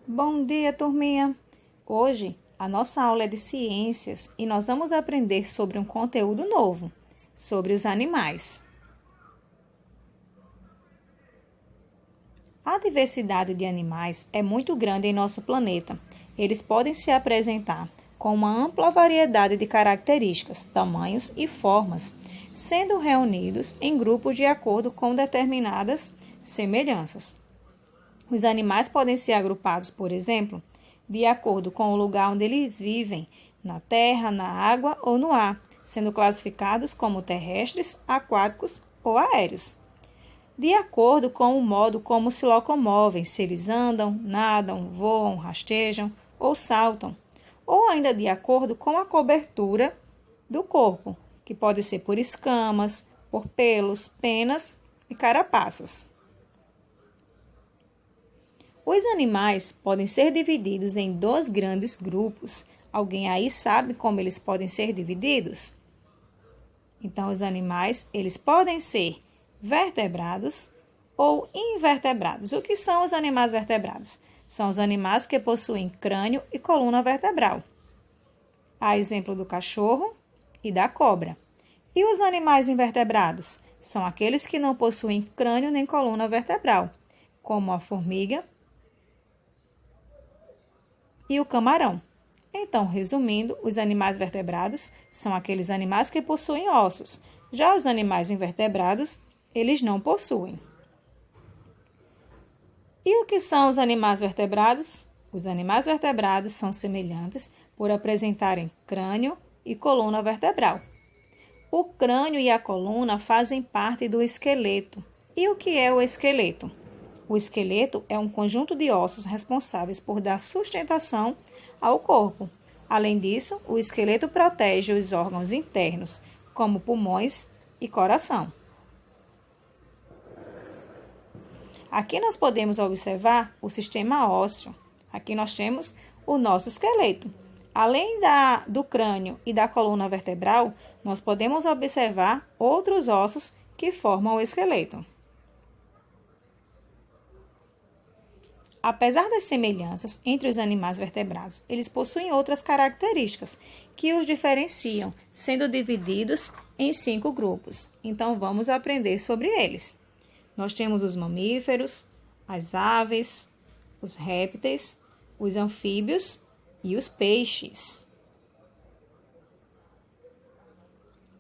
Bom dia, turminha! Hoje a nossa aula é de ciências e nós vamos aprender sobre um conteúdo novo, sobre os animais. A diversidade de animais é muito grande em nosso planeta. Eles podem se apresentar com uma ampla variedade de características, tamanhos e formas, sendo reunidos em grupos de acordo com determinadas semelhanças. Os animais podem ser agrupados, por exemplo, de acordo com o lugar onde eles vivem, na terra, na água ou no ar, sendo classificados como terrestres, aquáticos ou aéreos. De acordo com o modo como se locomovem, se eles andam, nadam, voam, rastejam ou saltam, ou ainda de acordo com a cobertura do corpo, que pode ser por escamas, por pelos, penas e carapaças. Os animais podem ser divididos em dois grandes grupos. Alguém aí sabe como eles podem ser divididos? Então, os animais, eles podem ser vertebrados ou invertebrados. O que são os animais vertebrados? São os animais que possuem crânio e coluna vertebral. Há exemplo do cachorro e da cobra. E os animais invertebrados? São aqueles que não possuem crânio nem coluna vertebral, como a formiga e o camarão. Então, resumindo, os animais vertebrados são aqueles animais que possuem ossos. Já os animais invertebrados, eles não possuem. E o que são os animais vertebrados? Os animais vertebrados são semelhantes por apresentarem crânio e coluna vertebral. O crânio e a coluna fazem parte do esqueleto. E o que é o esqueleto? O esqueleto é um conjunto de ossos responsáveis por dar sustentação ao corpo. Além disso, o esqueleto protege os órgãos internos, como pulmões e coração. Aqui nós podemos observar o sistema ósseo. Aqui nós temos o nosso esqueleto. Além do crânio e da coluna vertebral, nós podemos observar outros ossos que formam o esqueleto. Apesar das semelhanças entre os animais vertebrados, eles possuem outras características que os diferenciam, sendo divididos em 5 grupos. Então, vamos aprender sobre eles. Nós temos os mamíferos, as aves, os répteis, os anfíbios e os peixes.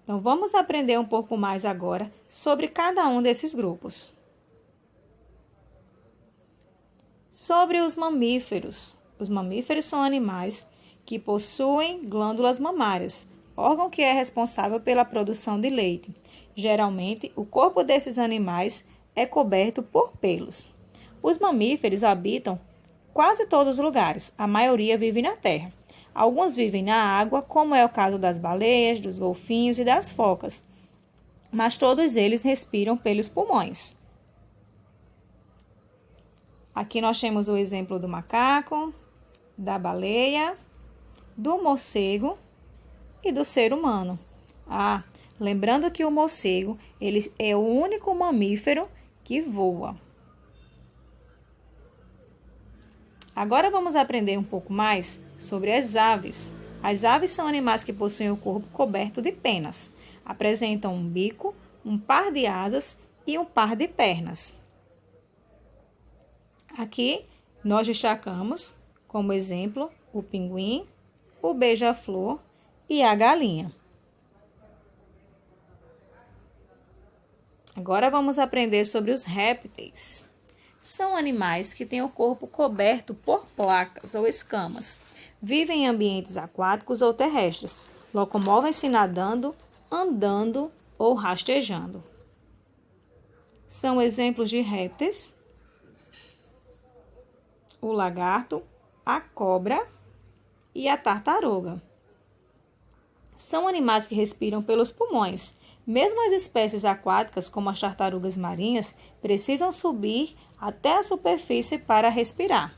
Então, vamos aprender um pouco mais agora sobre cada um desses grupos. Sobre os mamíferos. Os mamíferos são animais que possuem glândulas mamárias, órgão que é responsável pela produção de leite. Geralmente, o corpo desses animais é coberto por pelos. Os mamíferos habitam quase todos os lugares, a maioria vive na terra. Alguns vivem na água, como é o caso das baleias, dos golfinhos e das focas, mas todos eles respiram pelos pulmões. Aqui nós temos o exemplo do macaco, da baleia, do morcego e do ser humano. Lembrando que o morcego ele é o único mamífero que voa. Agora vamos aprender um pouco mais sobre as aves. As aves são animais que possuem o corpo coberto de penas. Apresentam um bico, um par de asas e um par de pernas. Aqui nós destacamos como exemplo o pinguim, o beija-flor e a galinha. Agora vamos aprender sobre os répteis. São animais que têm o corpo coberto por placas ou escamas. Vivem em ambientes aquáticos ou terrestres. Locomovem-se nadando, andando ou rastejando. São exemplos de répteis: o lagarto, a cobra e a tartaruga. São animais que respiram pelos pulmões. Mesmo as espécies aquáticas, como as tartarugas marinhas, precisam subir até a superfície para respirar.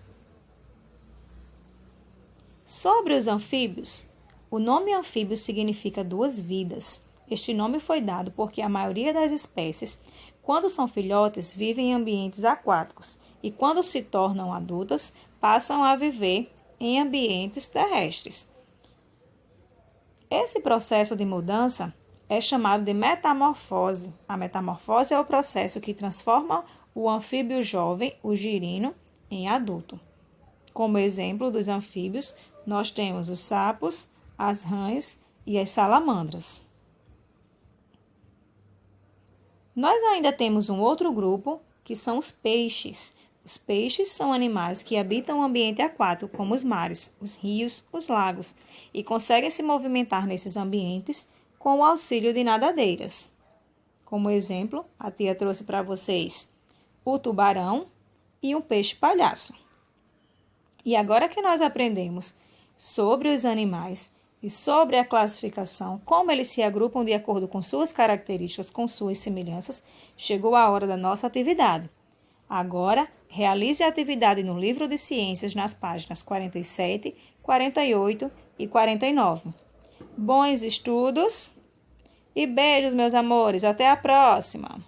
Sobre os anfíbios, o nome anfíbio significa duas vidas. Este nome foi dado porque a maioria das espécies, quando são filhotes, vivem em ambientes aquáticos e, quando se tornam adultas, passam a viver em ambientes terrestres. Esse processo de mudança é chamado de metamorfose. A metamorfose é o processo que transforma o anfíbio jovem, o girino, em adulto. Como exemplo dos anfíbios, nós temos os sapos, as rãs e as salamandras. Nós ainda temos um outro grupo, que são os peixes. Os peixes são animais que habitam o ambiente aquático, como os mares, os rios, os lagos, e conseguem se movimentar nesses ambientes com o auxílio de nadadeiras. Como exemplo, a tia trouxe para vocês o tubarão e um peixe-palhaço. E agora que nós aprendemos sobre os animais e sobre a classificação, como eles se agrupam de acordo com suas características, com suas semelhanças, chegou a hora da nossa atividade. Agora, realize a atividade no livro de ciências nas páginas 47, 48 e 49. Bons estudos e beijos, meus amores. Até a próxima!